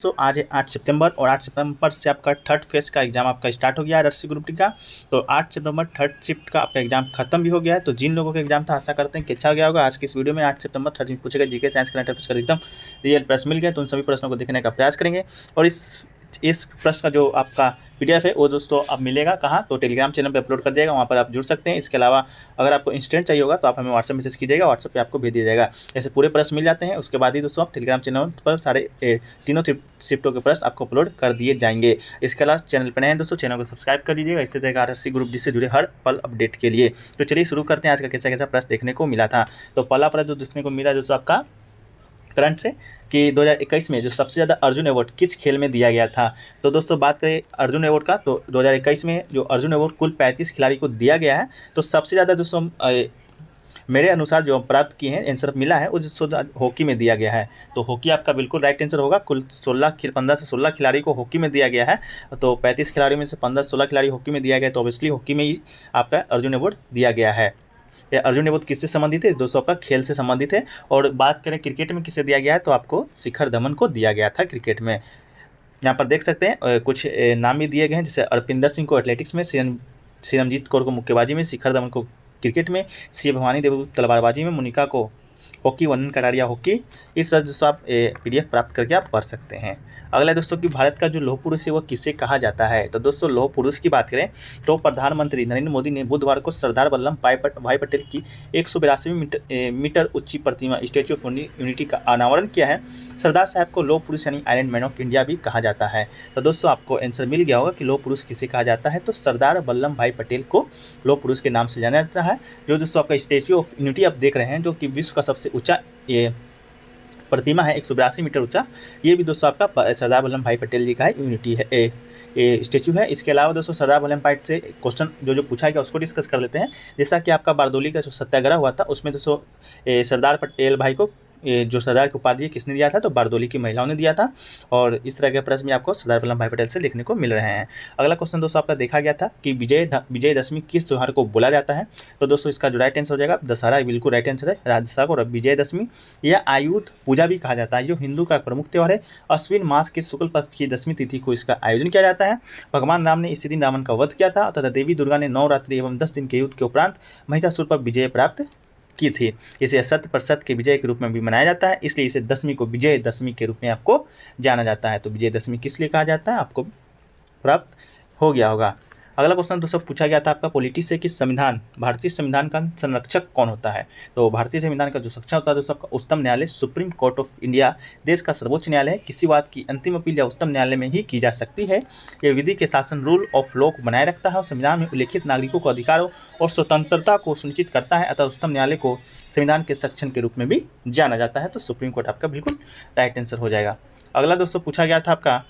तो आज है 8 सितंबर और 8 सितंबर से आपका थर्ड फेज का एग्जाम आपका स्टार्ट हो गया है रस्सी ग्रुप डी का। तो 8 सितंबर थर्ड शिफ्ट का आपका एग्जाम खत्म भी हो गया है। तो जिन लोगों का एग्जाम था आशा करते हैं कि अच्छा गया होगा। आज की इस वीडियो में 8 सितंबर थर्ड शिफ्ट पूछेगा जीके साइंस करंट अफेयर्स का एकदम रियल प्रश्न मिल गया, तो उन सभी प्रश्नों को देखने का प्रयास करेंगे। और इस प्रश्न का जो आपका PDF है वो दोस्तों अब मिलेगा कहाँ, तो टेलीग्राम चैनल पे अपलोड कर दिएगा, वहाँ पर आप जुड़ सकते हैं। इसके अलावा अगर आपको इंस्टेंट चाहिए होगा तो आप हमें व्हाट्सएप मैसेज कीजिएगा, व्हाट्सएप पे आपको भेज दिया जाएगा। ऐसे पूरे प्रश्न मिल जाते हैं। उसके बाद ही दोस्तों आप टेलीग्राम चैनल पर सारे तीनों शिफ्टों के प्रश्न आपको अपलोड कर दिए जाएंगे। इसके अलावा चैनल पर नए हैं दोस्तों, चैनल को सब्सक्राइब कर लीजिएगा, इससे देगा RSC ग्रुप जिससे जुड़े हर पल अपडेट के लिए। तो चलिए शुरू करते हैं आज का कैसा कैसा प्रश्न देखने को मिला था। तो पहला प्रश्न जो देखने को मिला दोस्तों आपका करंट से कि 2021 में जो सबसे ज़्यादा अर्जुन अवार्ड किस खेल में दिया गया था। तो दोस्तों बात करें अर्जुन अवार्ड का, तो 2021 में जो अर्जुन अवार्ड कुल 35 खिलाड़ी को दिया गया है। तो सबसे ज़्यादा दोस्तों मेरे अनुसार जो प्राप्त किए हैं आंसर मिला है वो दोस्तों हॉकी में दिया गया है। तो हॉकी आपका बिल्कुल राइट आंसर होगा। कुल 15 से 16 खिलाड़ी को हॉकी में दिया गया है। तो 35 खिलाड़ियों में से 15 से 16 खिलाड़ी हॉकी में दिया गया, तो ऑब्वियसली हॉकी में ही आपका अर्जुन अवार्ड दिया गया है। अर्जुन अवार्ड किससे संबंधित है दोस्तों, आपका खेल से संबंधित है। और बात करें क्रिकेट में किसे दिया गया है, तो आपको शिखर धवन को दिया गया था क्रिकेट में। यहाँ पर देख सकते हैं कुछ नाम भी दिए गए हैं, जैसे अरपिंदर सिंह को एथलेटिक्स में, श्रीरमजीत कौर को मुक्केबाजी में, शिखर धवन को क्रिकेट में, सी भवानी देवी तलवारबाजी में, मोनिका को हॉकी, वर्णन कटारिया हॉकी। इस तरह दोस्तों आप PDF प्राप्त करके आप पढ़ सकते हैं। अगला दोस्तों कि भारत का जो लौह पुरुष है वो किसे कहा जाता है। तो दोस्तों लौह पुरुष की बात करें तो प्रधानमंत्री नरेंद्र मोदी ने बुधवार को सरदार वल्लभ भाई पटेल की 182 मीटर ऊंची प्रतिमा स्टैच्यू ऑफ यूनिटी का अनावरण किया है। सरदार साहब को लौह पुरुष यानी आयरन मैन ऑफ इंडिया भी कहा जाता है। तो दोस्तों आपको आंसर मिल गया होगा कि लौह पुरुष किसे कहा जाता है। तो सरदार वल्लभ भाई पटेल को लौह पुरुष के नाम से जाना जाता है। जो दोस्तों आपका स्टैच्यू ऑफ यूनिटी आप देख रहे हैं, जो कि विश्व का सबसे ऊंचा ये प्रतिमा है, 182 मीटर ऊंचा, ये भी दोस्तों आपका सरदार वल्लभ भाई पटेल जी का है, यूनिटी है, स्टेच्यू है। इसके अलावा दोस्तों सरदार वल्लभ भाई से क्वेश्चन जो पूछा गया उसको डिस्कस कर लेते हैं। जैसा कि आपका बारदोली का जो सत्याग्रह हुआ था उसमें दोस्तों सरदार पटेल भाई को जो सरदार की उपाधि किसने दिया था, तो बारदोली की महिलाओं ने दिया था। और इस तरह के प्रश्न भी आपको सरदार वल्लभ भाई पटेल से देखने को मिल रहे हैं। अगला क्वेश्चन दोस्तों आपका देखा गया था कि विजयदशमी किस त्यौहार को बोला जाता है। तो दोस्तों इसका जो राइट आंसर हो जाएगा दशहरा, बिल्कुल राइट आंसर है दशहरा को विजयदशमी या आयुध पूजा भी कहा जाता है, जो हिंदू का प्रमुख त्यौहार है। अश्विन मास के शुक्ल पक्ष की 10वीं तिथि को इसका आयोजन किया जाता है। भगवान राम ने इसी दिन रावण का वध किया था तथा देवी दुर्गा ने 9 रात्रि एवं 10 दिन के युद्ध के उपरांत महिषासुर पर विजय प्राप्त की थी। इसे सत्य पर सत्य के विजय के रूप में भी मनाया जाता है, इसलिए इसे दशमी को विजय दशमी के रूप में आपको जाना जाता है। तो विजय दशमी किस लिए कहा जाता है आपको प्राप्त हो गया होगा। अगला क्वेश्चन दोस्तों पूछा गया था आपका पॉलिटी से कि संविधान, भारतीय संविधान का संरक्षक कौन होता है। तो भारतीय संविधान का जो संरक्षक होता है दोस्तों आपका उच्चतम न्यायालय, सुप्रीम कोर्ट ऑफ इंडिया देश का सर्वोच्च न्यायालय है। किसी बात की अंतिम अपील या उच्चतम न्यायालय में ही की जा सकती है। यह विधि के शासन रूल ऑफ लॉ को बनाए रखता है और संविधान में उल्लेखित नागरिकों को अधिकारों और स्वतंत्रता को सुनिश्चित करता है। अतः उच्चतम न्यायालय को संविधान के संरक्षक के रूप में भी जाना जाता है। तो सुप्रीम कोर्ट आपका बिल्कुल राइट आंसर हो जाएगा। अगला दोस्तों पूछा गया था आपका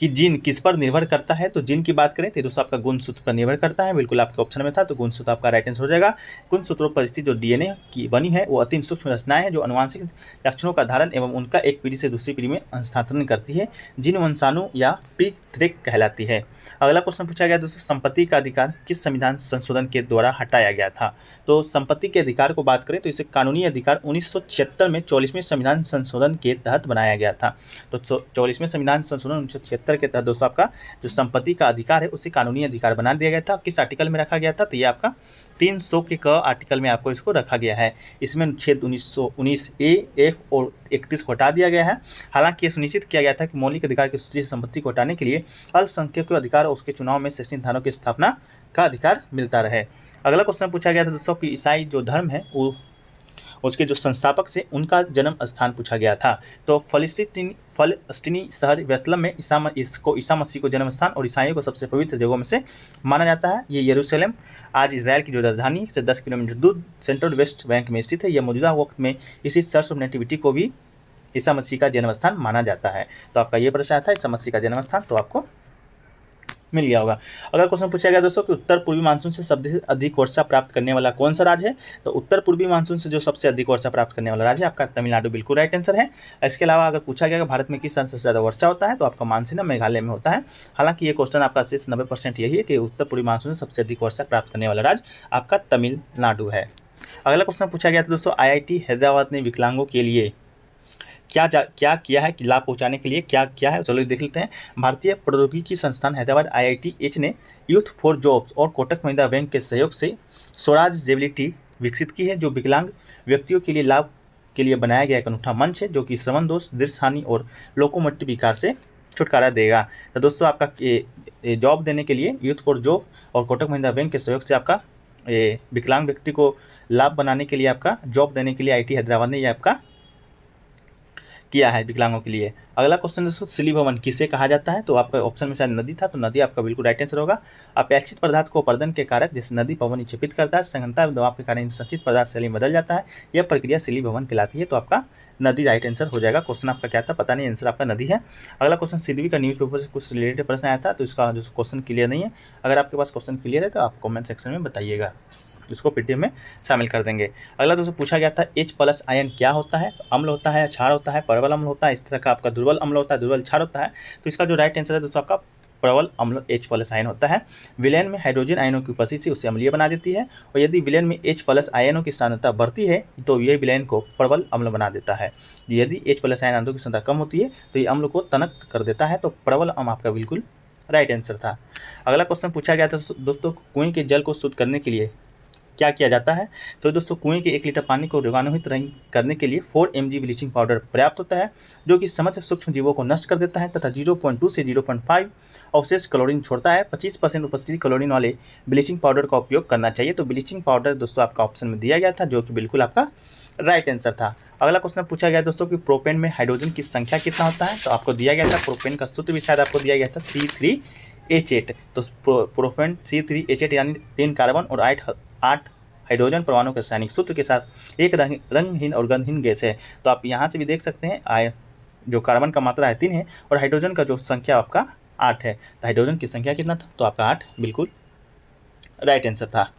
कि जीन किस पर निर्भर करता है। तो जीन की बात करें तो दोस्तों आपका गुणसूत्र पर निर्भर करता है, बिल्कुल आपके ऑप्शन में था, तो गुणसूत्र आपका राइट आंसर हो जाएगा। गुणसूत्रों पर स्थित जो DNA की बनी है वो अति सूक्ष्म रचनाएं हैं जो अनुवांशिक लक्षणों का धारण एवं उनका एक पीढ़ी से दूसरी पीढ़ी में हस्तांतरण करती है। जीन वंशाणु या प्रीथ्रिक कहलाती है। अगला क्वेश्चन पूछा गया दोस्तों संपत्ति का अधिकार किस संविधान संशोधन के द्वारा हटाया गया था। तो संपत्ति के अधिकार को बात करें तो इसे कानूनी अधिकार 1976 में 44वें संविधान संशोधन के तहत बनाया गया था। तो 44वें संविधान संशोधन 1976 के तहत दोस्तों आपका जो संपत्ति का अधिकार है उसे कानूनी अधिकार बना दिया गया था। किस आर्टिकल में रखा गया था, तो ये आपका 300 के क आर्टिकल में आपको इसको रखा गया है। इसमें अनुच्छेद 1919A, F और 31 को हटा दिया गया है। हालांकि ये सुनिश्चित किया गया था कि मौलिक अधिकार की सूची से संपत्ति को हटाने के लिए अल्पसंख्यकों को अधिकार और उसके चुनाव में शैक्षणिक धारणों की स्थापना का अधिकार मिलता रहे। अगला क्वेश्चन पूछा गया था दोस्तों कि ईसाई जो धर्म है वो उसके जो संस्थापक से उनका जन्म स्थान पूछा गया था। तो फलस्तीनी शहर बेतलहम में ईसा मसीह को जन्म स्थान और ईसाइयों को सबसे पवित्र जगहों में से माना जाता है। ये यरूशलेम आज इजराइल की जो राजधानी से 10 किलोमीटर दूर सेंट्रल वेस्ट बैंक में स्थित है। यह मौजूदा वक्त में इसी चर्च ऑफ नेटिविटी को भी ईसा मसीह का जन्म स्थान माना जाता है। तो आपका ये प्रश्न था ईसा मसीह का जन्म स्थान, तो आपको मिल गया होगा। अगला क्वेश्चन पूछा गया दोस्तों कि उत्तर पूर्वी मानसून से सबसे अधिक वर्षा प्राप्त करने वाला कौन सा राज्य है। तो उत्तर पूर्वी मानसून से जो सबसे अधिक वर्षा प्राप्त करने वाला राज्य है आपका तमिलनाडु, बिल्कुल राइट आंसर है। इसके अलावा अगर पूछा गया कि भारत में किस स्थान सबसे ज़्यादा वर्षा होता है, तो आपका मानसून मेघालय में होता है। हालांकि ये क्वेश्चन आपका शेष 90% यही है कि उत्तर पूर्वी मानसून से सबसे अधिक वर्षा प्राप्त करने वाला राज्य आपका तमिलनाडु है। अगला क्वेश्चन पूछा गया था दोस्तों IIT हैदराबाद ने विकलांगों के लिए क्या किया है कि लाभ पहुंचाने के लिए क्या किया है, चलो देख लेते हैं। भारतीय प्रौद्योगिकी संस्थान हैदराबाद IITH ने यूथ फॉर जॉब्स और कोटक महिंद्रा बैंक के सहयोग से स्वराज जेबिलिटी विकसित की है, जो विकलांग व्यक्तियों के लिए लाभ के लिए बनाया गया एक अनूठा मंच है, जो कि श्रवण दोष, दृष्टि हानि और लोकोमोटिव विकार से छुटकारा देगा। तो दोस्तों आपका जॉब देने के लिए यूथ फॉर जॉब और कोटक महिंद्रा बैंक के सहयोग से आपका विकलांग व्यक्ति को लाभ बनाने के लिए, आपका जॉब देने के लिए IIT हैदराबाद ने ये आपका किया है विकलांगों के लिए। अगला क्वेश्चन दोस्तों, सिली भवन किसे कहा जाता है? तो आपका ऑप्शन में शायद नदी था, तो नदी आपका बिल्कुल राइट आंसर होगा। अपेक्षित पदार्थ को अपर्दन के कारक जैसे नदी पवन क्षेपित करता है, संघनता दबाव के कारण संचित पदार्थ शैली बदल जाता है, यह प्रक्रिया सिली भवन कहलाती है। तो आपका नदी राइट आंसर हो जाएगा। क्वेश्चन आपका क्या था पता नहीं, आंसर आपका नदी है। अगला क्वेश्चन, सिद्धवी का न्यूज़पेपर से कुछ रिलेटेड प्रश्न आया था, तो इसका जो क्वेश्चन क्लियर नहीं है, अगर आपके पास क्वेश्चन क्लियर है तो आप कमेंट सेक्शन में बताइएगा, इसको PDF में शामिल कर देंगे। अगला दोस्तों पूछा गया था H+ आयन क्या होता है? अम्ल होता है, क्षार होता है, प्रबल अम्ल होता है, इस तरह का आपका दुर्बल अम्ल होता है, दुर्बल क्षार होता है। तो इसका जो राइट आंसर है दोस्तों आपका प्रबल अम्ल H+ आयन होता है। विलयन में हाइड्रोजन आयनों की उपस्थिति से उसे अम्लीय बना देती है, और यदि विलयन में H+ आयनों की सांद्रता बढ़ती है तो यह विलयन को प्रबल अम्ल बना देता है। यदि H+ आयनों की सांद्रता कम होती है तो ये अम्ल को तनक कर देता है। तो प्रबल अम्ल आपका बिल्कुल राइट आंसर था। अगला क्वेश्चन पूछा गया था दोस्तों, कुएं के जल को शुद्ध करने के लिए क्या किया जाता है? तो दोस्तों कुएं के 1 लीटर पानी को रोगाणुरहित करने के लिए 4 mg ब्लीचिंग पाउडर पर्याप्त होता है, जो कि समस्त सूक्ष्म जीवों को नष्ट कर देता है तथा 0.2 से 0.5 अवशेष क्लोरीन छोड़ता है। 25% उपस्थिति क्लोरीन वाले ब्लीचिंग पाउडर का उपयोग करना चाहिए। तो ब्लीचिंग पाउडर दोस्तों आपका ऑप्शन में दिया गया था, जो कि बिल्कुल आपका राइट आंसर था। अगला क्वेश्चन पूछा गया दोस्तों कि प्रोपेन में हाइड्रोजन की संख्या कितना होता है? तो आपको दिया गया था, प्रोपेन का सूत्र भी शायद आपको दिया गया था C3H8। तो प्रोपेन C3H8 यानी 3 कार्बन और 8 हाइड्रोजन परमाणु के रासायनिक सूत्र के साथ एक रंगहीन और गंधहीन गैस है। तो आप यहाँ से भी देख सकते हैं, जो कार्बन का मात्रा है 3 है और हाइड्रोजन का जो संख्या आपका 8 है। तो हाइड्रोजन की संख्या कितना था? तो आपका 8 बिल्कुल राइट आंसर था।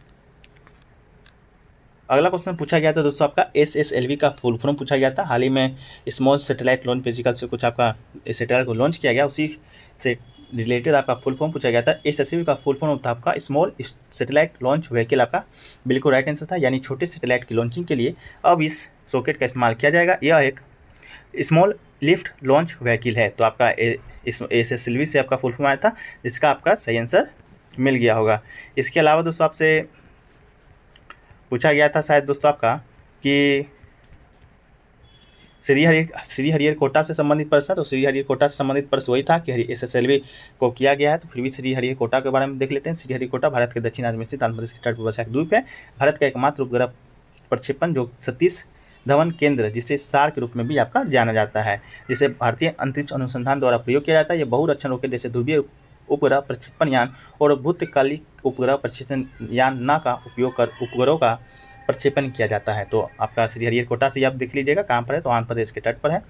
अगला क्वेश्चन पूछा गया था दोस्तों आपका SSLV का फुल फॉर्म पूछा गया था। हाल ही में स्मॉल सैटेलाइट लॉन्च वेहिकल से कुछ आपका सैटेलाइट को लॉन्च किया गया, उसी से रिलेटेड आपका फुल फॉर्म पूछा गया था। SSLV का फुल फॉर्म था आपका स्मॉल सैटेलाइट लॉन्च व्हीकल, आपका बिल्कुल राइट आंसर था। यानी छोटे सैटेलाइट की लॉन्चिंग के लिए अब इस रॉकेट का इस्तेमाल किया जाएगा। यह एक स्मॉल लिफ्ट लॉन्च व्हीकल है। तो आपका SSLV से आपका फुल फॉर्म आया था, जिसका आपका सही आंसर मिल गया होगा। इसके अलावा दोस्तों आपसे पूछा गया था शायद दोस्तों आपका कि श्रीहरिकोटा से संबंधित प्रश्न। तो श्रीहरिकोटा से संबंधित प्रश्न वही था कि SSLV को किया गया है, तो फिर भी श्रीहरिकोटा के बारे में देख लेते हैं। श्रीहरिकोटा भारत के दक्षिण में स्थित आंध्र प्रदेश के तट पर बसा एक द्वीप है। भारत का एकमात्र उपग्रह प्रक्षेपण जो सतीश धवन केंद्र, जिसे SAR के रूप में भी आपका जाना जाता है, जिसे भारतीय अंतरिक्ष अनुसंधान द्वारा प्रयोग किया जाता है। यह बहुरक्षण रॉकेट जैसे ध्रुवीय उपग्रह प्रक्षेपण यान और भूतकालिक उपग्रह प्रक्षेपण यान ना का उपयोग कर उपग्रहों का प्रक्षेपण किया जाता है। तो आपका श्रीहरिकोटा से आप देख लीजिएगा कहाँ पर है, तो आंध्र प्रदेश के तट पर है।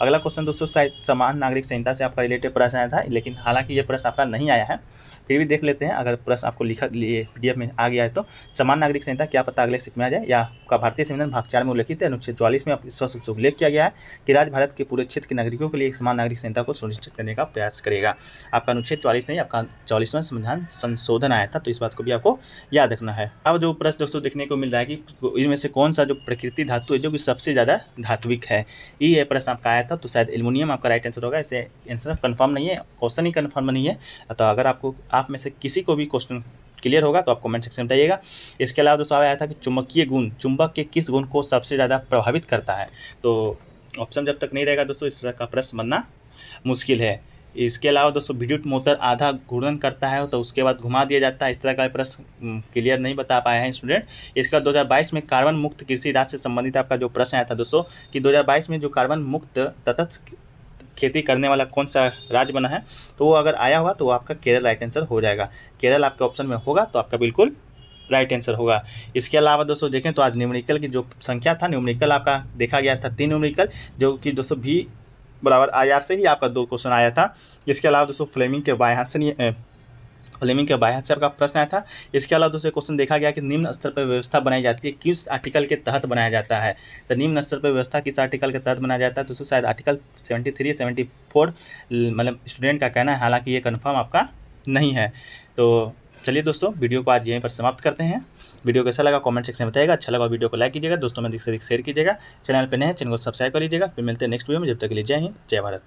अगला क्वेश्चन दोस्तों शायद समान नागरिक संहिता से आपका रिलेटेड प्रश्न आया था, लेकिन हालांकि ये प्रश्न आपका नहीं आया है, फिर भी देख लेते हैं। अगर प्रश्न आपको लिखा PDF में आ गया है तो समान नागरिक संहिता क्या पता अगले शिफ्ट में आ जाए। या आपका भारतीय संविधान भाग 4 में उल्लेखित है, अनुच्छेद 44 में स्पष्ट से उल्लेख किया गया है कि राज्य भारत के पूरे क्षेत्र के नागरिकों के लिए एक समान नागरिक संहिता को सुनिश्चित करने का प्रयास करेगा। आपका अनुच्छेद 44 नहीं, आपका 44वां संविधान संशोधन आया था, तो इस बात को भी आपको याद रखना है। अब जो प्रश्न दोस्तों देखने को मिल रहा है कि इनमें से कौन सा जो प्रकृति धातु है जो कि सबसे ज़्यादा धात्विक है, ये प्रश्न आपका आया था। तो शायद एल्युमिनियम आपका राइट आंसर होगा। इसे आंसर कंफर्म नहीं है, क्वेश्चन ही कंफर्म नहीं है। तो अगर आप में से किसी को भी क्वेश्चन क्लियर होगा तो आप कमेंट सेक्शन में बताइएगा। इसके अलावा दोस्तों आया था कि चुंबकीय गुण चुंबक के किस गुण को सबसे ज़्यादा प्रभावित करता है। तो ऑप्शन जब तक नहीं रहेगा दोस्तों इस तरह का प्रश्न बनना मुश्किल है। इसके अलावा दोस्तों विद्युत मोटर आधा घूर्णन करता है तो उसके बाद घुमा दिया जाता है, इस तरह का प्रश्न क्लियर नहीं बता पाए हैं स्टूडेंट। इसका 2022 में कार्बन मुक्त कृषि राज्य से संबंधित आपका जो प्रश्न आया था दोस्तों कि 2022 में जो कार्बन मुक्त तटस्थ खेती करने वाला कौन सा राज्य बना है, तो वो अगर आया होगा तो वो आपका केरल राइट आंसर हो जाएगा। केरल आपके ऑप्शन में होगा तो आपका बिल्कुल राइट आंसर होगा। इसके अलावा दोस्तों देखें तो आज न्यूमेरिकल की जो संख्या था, न्यूमेरिकल आपका देखा गया था 3 न्यूमेरिकल, जो कि दोस्तों V बराबर IR से ही आपका 2 क्वेश्चन आया था। इसके अलावा दोस्तों फ्लेमिंग के बाएं हाथ से आपका प्रश्न आया था। इसके अलावा दूसरे क्वेश्चन देखा गया कि निम्न स्तर पर व्यवस्था बनाई जाती है किस आर्टिकल के तहत बनाया जाता है। तो निम्न स्तर पर व्यवस्था किस आर्टिकल के तहत बनाया जाता है, तो शायद आर्टिकल 73 74 मतलब स्टूडेंट का कहना है, हालांकि ये कन्फर्म आपका नहीं है। तो चलिए दोस्तों, वीडियो को आज यहीं पर समाप्त करते हैं। वीडियो कैसा लगा कमेंट सेक्शन में बताइएगा। अच्छा लगा वीडियो को लाइक कीजिएगा, दोस्तों में अधिक से अधिक शेयर कीजिएगा। चैनल पर नए हैं, चैनल को सब्सक्राइब कर लीजिएगा। फिर मिलते हैं नेक्स्ट वीडियो में, जब तक के लिए जय हिंद, जय भारत।